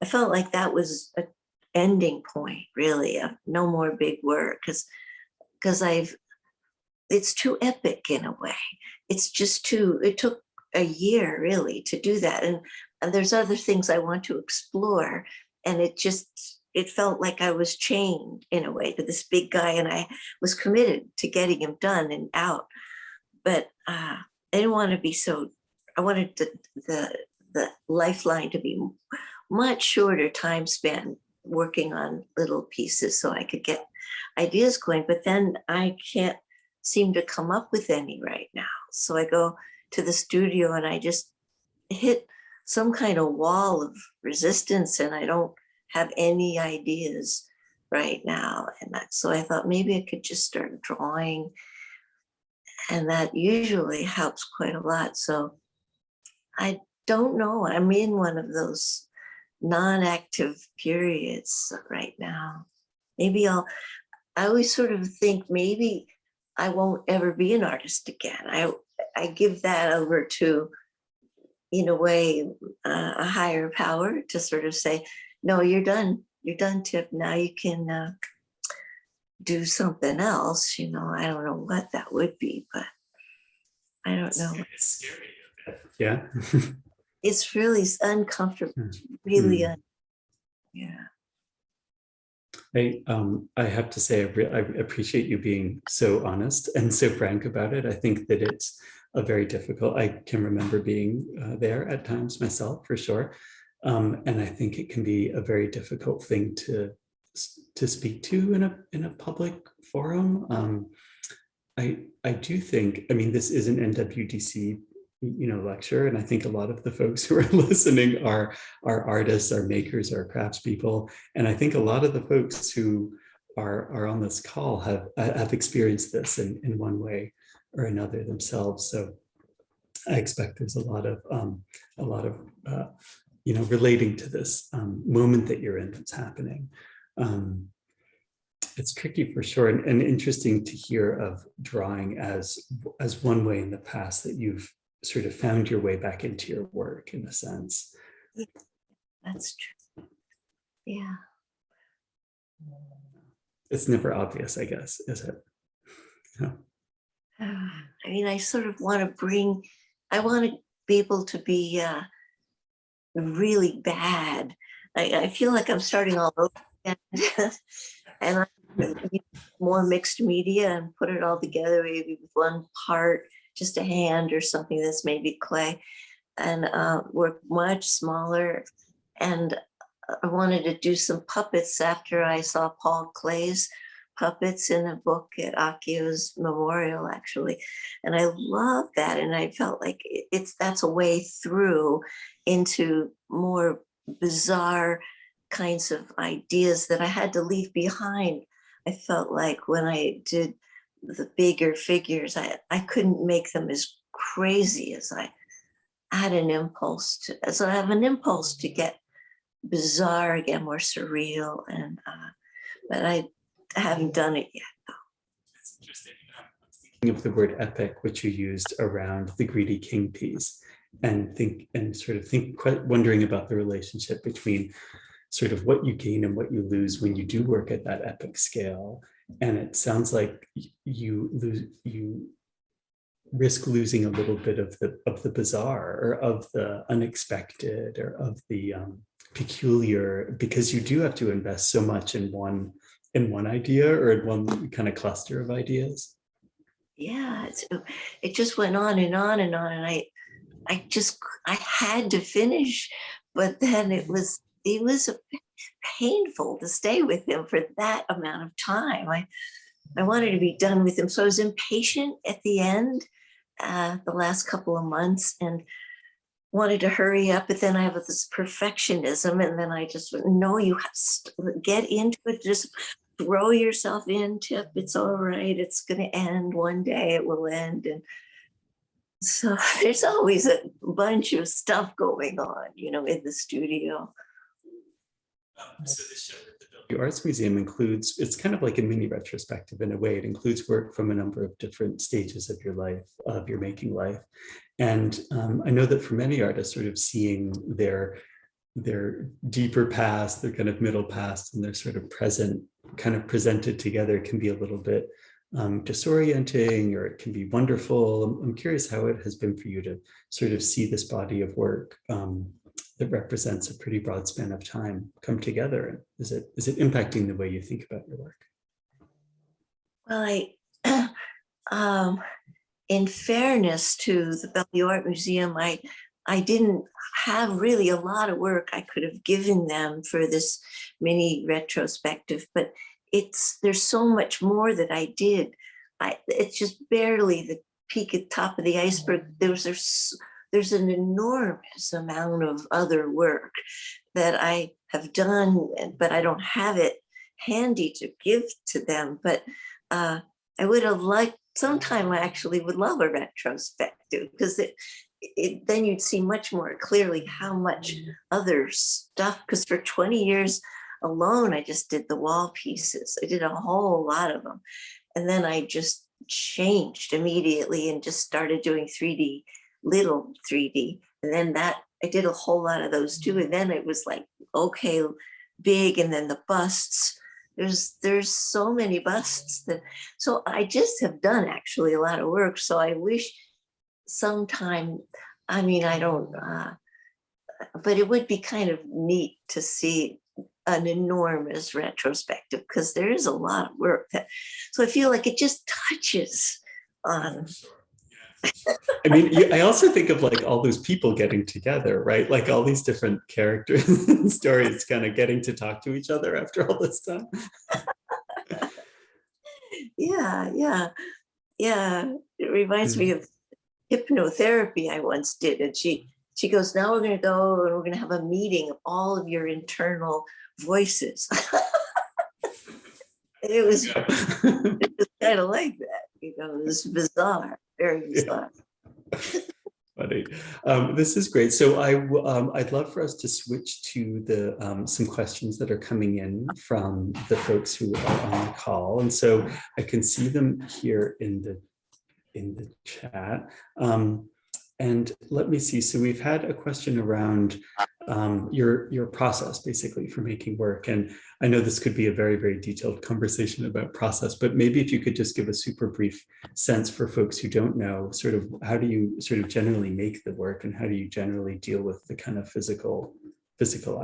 felt like that was an ending point, really, of no more big work, because it's too epic in a way. It's just it took a year really to do that. And there's other things I want to explore. And it felt like I was chained in a way to this big guy, and I was committed to getting him done and out. But I didn't want to be so, I wanted the lifeline to be much shorter time span working on little pieces so I could get ideas going. But then I can't seem to come up with any right now. So I go to the studio and I just hit some kind of wall of resistance, and I don't have any ideas right now. And so I thought maybe I could just start drawing, and that usually helps quite a lot. So I don't know. I'm in one of those non-active periods right now. I always sort of think maybe I won't ever be an artist again. I give that over to, in a way, a higher power to sort of say, no, you're done, Tip. Now you can do something else. You know, I don't know what that would be, but I don't know. It's scary. Yeah. It's really uncomfortable. Really, yeah. I have to say, I appreciate you being so honest and so frank about it. I think that it's a very difficult, I can remember being there at times myself, for sure. And I think it can be a very difficult thing to speak to in a public forum. I do think, I mean, this is an NWDC lecture, and I think a lot of the folks who are listening are artists, are makers, are craftspeople, and I think a lot of the folks who are on this call have experienced this in one way or another themselves. So I expect there's a lot of relating to this moment that you're in that's happening. It's tricky for sure, and interesting to hear of drawing as one way in the past that you've sort of found your way back into your work, in a sense. That's true. Yeah. It's never obvious, I guess, is it? Yeah. I mean, I sort of want to I want to be able to be really bad. I feel like I'm starting all over again. And I use more mixed media and put it all together, maybe with one part, just a hand or something that's maybe clay, and work much smaller. And I wanted to do some puppets after I saw Paul Clay's puppets in a book at Akio's memorial, actually. And I love that. And I felt like that's a way through into more bizarre kinds of ideas that I had to leave behind. I felt like when I did the bigger figures, I couldn't make them as crazy as I had an impulse to. So I have an impulse to get bizarre again, more surreal, and but I haven't done it yet. It's interesting. Thinking of the word epic, which you used around the Greedy King piece, and wondering about the relationship between sort of what you gain and what you lose when you do work at that epic scale. And it sounds like you risk losing a little bit of the bizarre, or of the unexpected, or of the peculiar because you do have to invest so much in one idea or in one kind of cluster of ideas. Yeah, it just went on and on and on, and I had to finish, but then it was painful to stay with him for that amount of time. I wanted to be done with him, so I was impatient at the end, the last couple of months, and wanted to hurry up. But then I have this perfectionism, and then I just went, no, you have to get into it. Just throw yourself in, Tip. It's all right. It's going to end one day. It will end, and so there's always a bunch of stuff going on, in the studio. So the show at the Bellevue Arts Museum includes, it's kind of like a mini retrospective in a way. It includes work from a number of different stages of your life, of your making life. And I know that for many artists, sort of seeing their deeper past, their kind of middle past, and their sort of present kind of presented together can be a little bit disorienting, or it can be wonderful. I'm curious how it has been for you to sort of see this body of work that represents a pretty broad span of time come together. Is it impacting the way you think about your work? Well, in fairness to the Bellevue Art Museum, I didn't have really a lot of work I could have given them for this mini retrospective, but there's so much more that I did. It's just barely the peak at top of the iceberg. There's an enormous amount of other work that I have done, but I don't have it handy to give to them. But I would have liked, sometime I actually would love a retrospective, because then you'd see much more clearly how much other stuff, because for 20 years alone, I just did the wall pieces. I did a whole lot of them. And then I just changed immediately and just started doing little 3D. And then I did a whole lot of those too. And then it was like, okay, big. And then the busts, there's so many busts so I just have done actually a lot of work. So I wish sometime, I don't, but it would be kind of neat to see an enormous retrospective, because there is a lot of work so I feel like it just touches on. I also think of like all those people getting together, right? Like all these different characters and stories kind of getting to talk to each other after all this time. Yeah. It reminds me of hypnotherapy I once did. And she goes, now we're going to go and we're going to have a meeting of all of your internal voices. It was kind of like that, it was bizarre, very bizarre. Funny. This is great. So I'd love for us to switch to the some questions that are coming in from the folks who are on the call. And so I can see them here in the chat. And let me see. So we've had a question around your process, basically, for making work. And I know this could be a very, very detailed conversation about process, but maybe if you could just give a super brief sense for folks who don't know, sort of how do you sort of generally make the work, and how do you generally deal with the kind of physical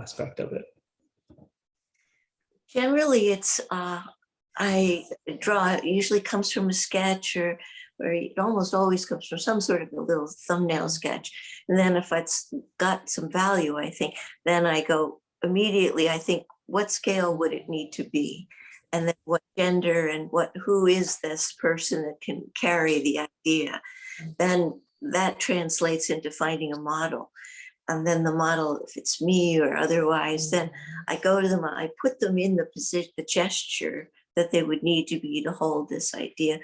aspect of it? Generally, it's I draw. It usually comes from a sketch, or it almost always comes from some sort of a little thumbnail sketch. And then if it's got some value, I think, then I go immediately, I think, what scale would it need to be? And then what gender, and who is this person that can carry the idea? Then that translates into finding a model. And then the model, if it's me or otherwise, then I go to them, I put them in the position, the gesture that they would need to be to hold this idea.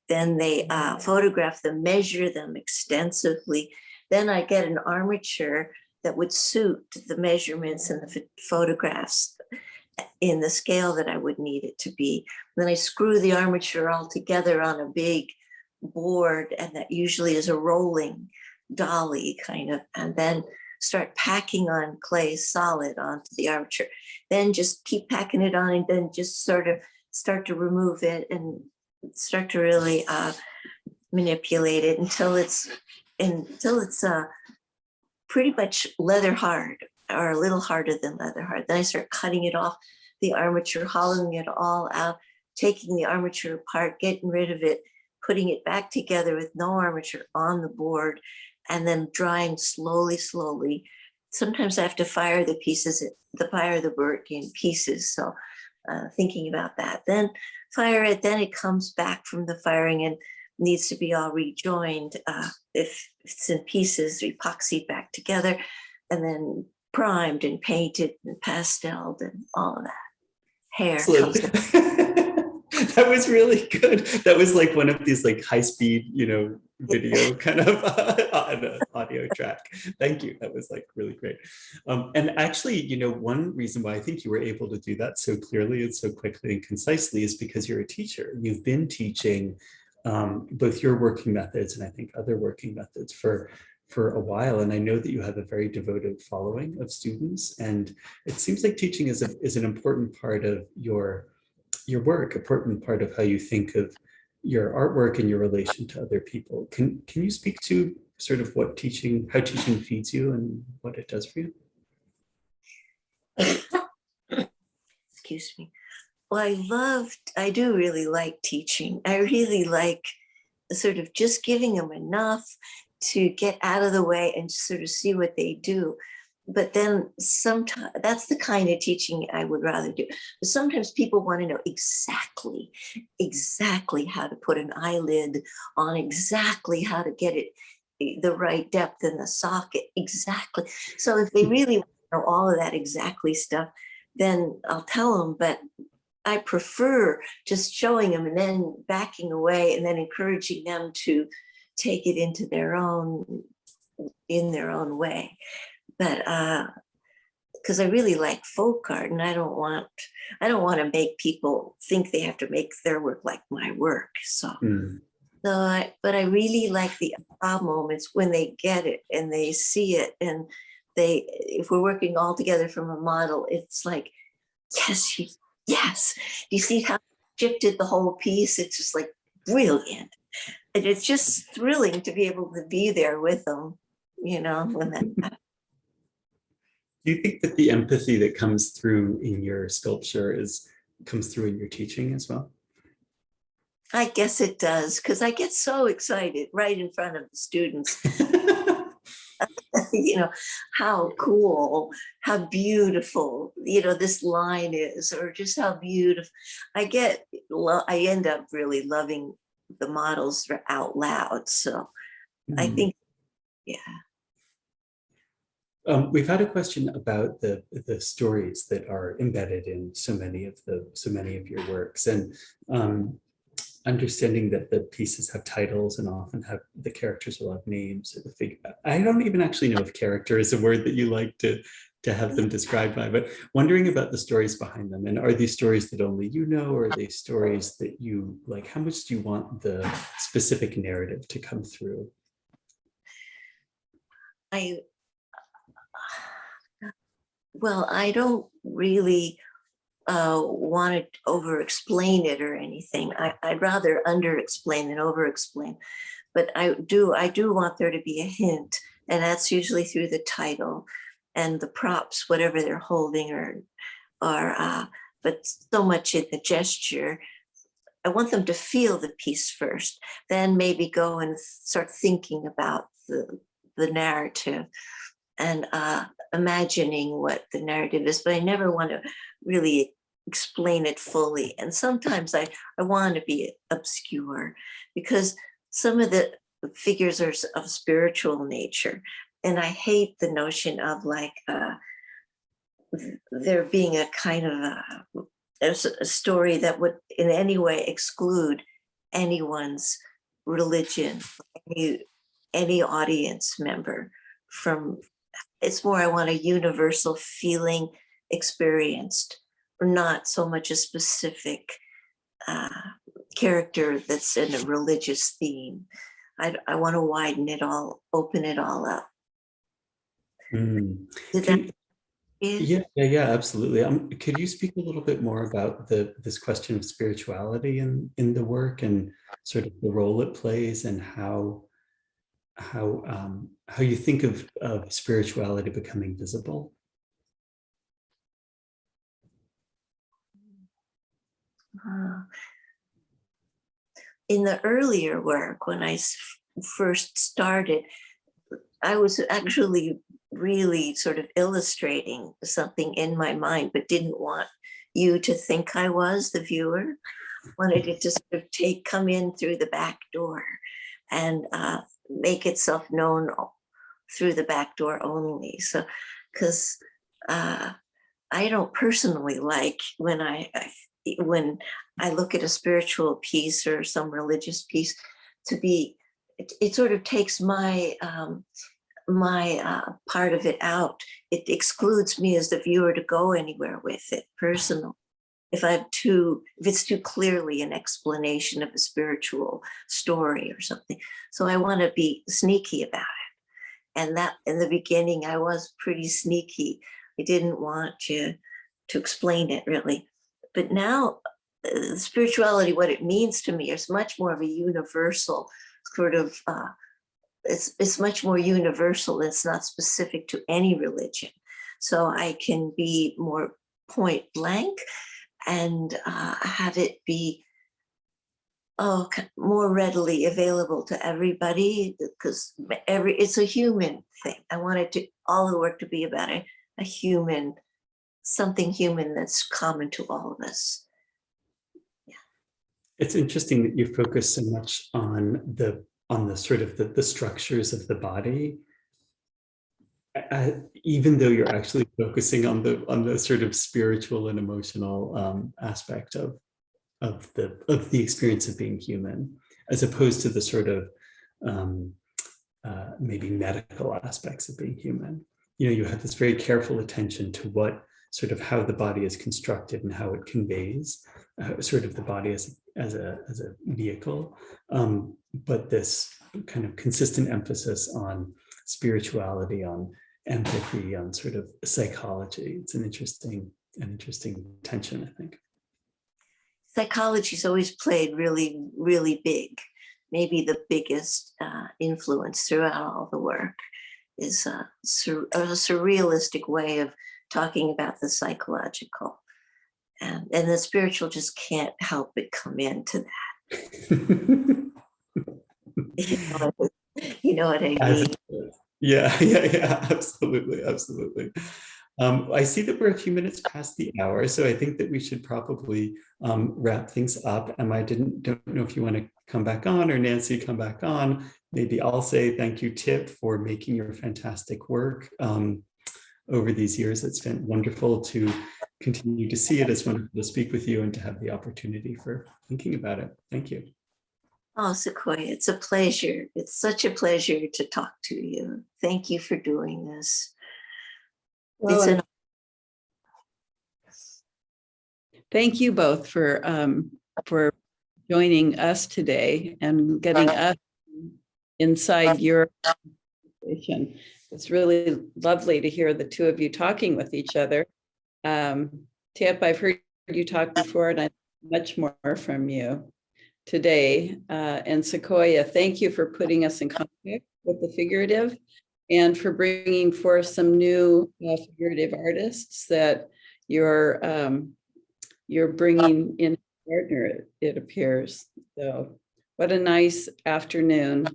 Then they photograph them, measure them extensively. Then I get an armature that would suit the measurements and the photographs in the scale that I would need it to be. Then I screw the armature all together on a big board, and that usually is a rolling dolly kind of, and then start packing on clay solid onto the armature. Then just keep packing it on, and then just sort of start to remove it and start to really manipulate it until it's pretty much leather hard. are a little harder than leather hard. Then I start cutting it off, the armature, hollowing it all out, taking the armature apart, getting rid of it, putting it back together with no armature on the board, and then drying slowly, slowly. Sometimes I have to fire the work in pieces. So thinking about that, then fire it, then it comes back from the firing and needs to be all rejoined. If it's in pieces, epoxied back together, and then primed and painted and pasteled and all of that. Hair comes That was really good. That was like one of these like high-speed, video kind of on an audio track. Thank you. That was like really great. And actually, one reason why I think you were able to do that so clearly and so quickly and concisely is because you're a teacher. You've been teaching both your working methods and I think other working methods for a while. And I know that you have a very devoted following of students. And it seems like teaching is an important part of your work, important part of how you think of your artwork and your relation to other people. Can you speak to sort of how teaching feeds you and what it does for you? Excuse me. Well, I do really like teaching. I really like sort of just giving them enough to get out of the way and sort of see what they do. But then sometimes that's the kind of teaching I would rather do. But sometimes people want to know exactly how to put an eyelid on, exactly how to get it the right depth in the socket, exactly. So if they really want to know all of that exactly stuff, then I'll tell them. But I prefer just showing them and then backing away and then encouraging them to take it in their own way. But because I really like folk art, and I don't want to make people think they have to make their work like my work. So, but I really like the aha moments when they get it and they see it, and if we're working all together from a model, it's like, yes. Do you see how shifted the whole piece? It's just like brilliant, and it's just thrilling to be able to be there with them. When that happens. Do you think that the empathy that comes through in your sculpture comes through in your teaching as well? I guess it does, because I get so excited right in front of the students. How cool, how beautiful, this line is, or just how beautiful. I end up really loving the models out loud. So I think, yeah. We've had a question about the stories that are embedded in so many of your works, and understanding that the pieces have titles and often the characters will have names. I don't even actually know if character is a word that you like to have them described by, but wondering about the stories behind them. And are these stories that only you know, or are they stories that you like? How much do you want the specific narrative to come through? I don't really want to over-explain it or anything. I'd rather under-explain than over-explain. But I do want there to be a hint, and that's usually through the title and the props, whatever they're holding, or but so much in the gesture. I want them to feel the piece first, then maybe go and start thinking about the narrative and imagining what the narrative is, but I never want to really explain it fully. And sometimes I want to be obscure, because some of the figures are of spiritual nature, and I hate the notion of like there being a kind of a story that would in any way exclude anyone's religion, any audience member from. It's more, I want a universal feeling experienced, not so much a specific character that's in a religious theme. I want to widen it all, open it all up. Yeah, absolutely. Could you speak a little bit more about this question of spirituality in the work, and sort of the role it plays, and how you think of spirituality becoming visible In the earlier work, when I first started, I was actually really sort of illustrating something in my mind, but didn't want you to think I was the viewer. Wanted it to sort of come in through the back door and make itself known through the back door only. So, because I don't personally like when I look at a spiritual piece or some religious piece to be, it sort of takes my part of it out. It excludes me as the viewer to go anywhere with it personally. If it's too clearly an explanation of a spiritual story or something. So I want to be sneaky about it. And that in the beginning, I was pretty sneaky. I didn't want to explain it really. But now spirituality, what it means to me is much more of a universal sort of, it's much more universal. It's not specific to any religion. So I can be more point blank and have it be more readily available to everybody, because it's a human thing. I wanted all the work to be about a human, something human that's common to all of us. Yeah. It's interesting that you focus so much on the sort of the structures of the body. Even though you're actually focusing on the sort of spiritual and emotional aspect of the experience of being human, as opposed to the sort of maybe medical aspects of being human. You know, you have this very careful attention to what sort of how the body is constructed and how it conveys sort of the body as a vehicle, but this kind of consistent emphasis on spirituality, on empathy, on sort of psychology. It's an interesting tension, I think. Psychology's always played really, really big. Maybe the biggest influence throughout all the work is a surrealistic way of talking about the psychological. And the spiritual just can't help but come into that. You know what I mean? Yeah, absolutely. I see that we're a few minutes past the hour, so I think that we should probably wrap things up. I don't know if you want to come back on, or Nancy come back on. Maybe I'll say thank you, Tip, for making your fantastic work over these years. It's been wonderful to continue to see it. It's wonderful to speak with you and to have the opportunity for thinking about it. Thank you. Oh, Sequoia, it's a pleasure. It's such a pleasure to talk to you. Thank you for doing this. Well, thank you both for joining us today and getting us inside your conversation. It's really lovely to hear the two of you talking with each other. Tip, I've heard you talk before, and I much more from you today. And Sequoia, thank you for putting us in contact with the figurative and for bringing forth some new figurative artists that you're bringing in a partner, it appears. So what a nice afternoon.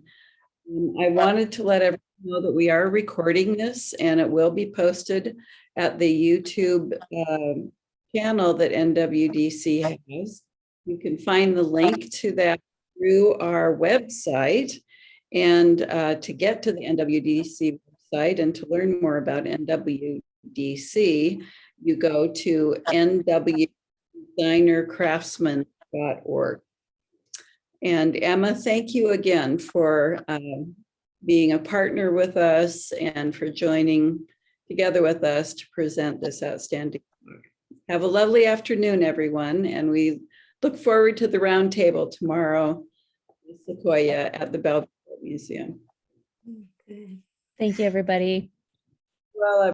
I wanted to let everyone know that we are recording this, and it will be posted at the YouTube channel that NWDC has. You can find the link to that through our website. And to get to the NWDC website and to learn more about NWDC, you go to nwdesignercraftsman.org. And Emma, thank you again for being a partner with us and for joining together with us to present this outstanding book. Have a lovely afternoon, everyone, and we look forward to the roundtable tomorrow with Sequoia at the Bellevue Museum. Thank you, everybody. Well,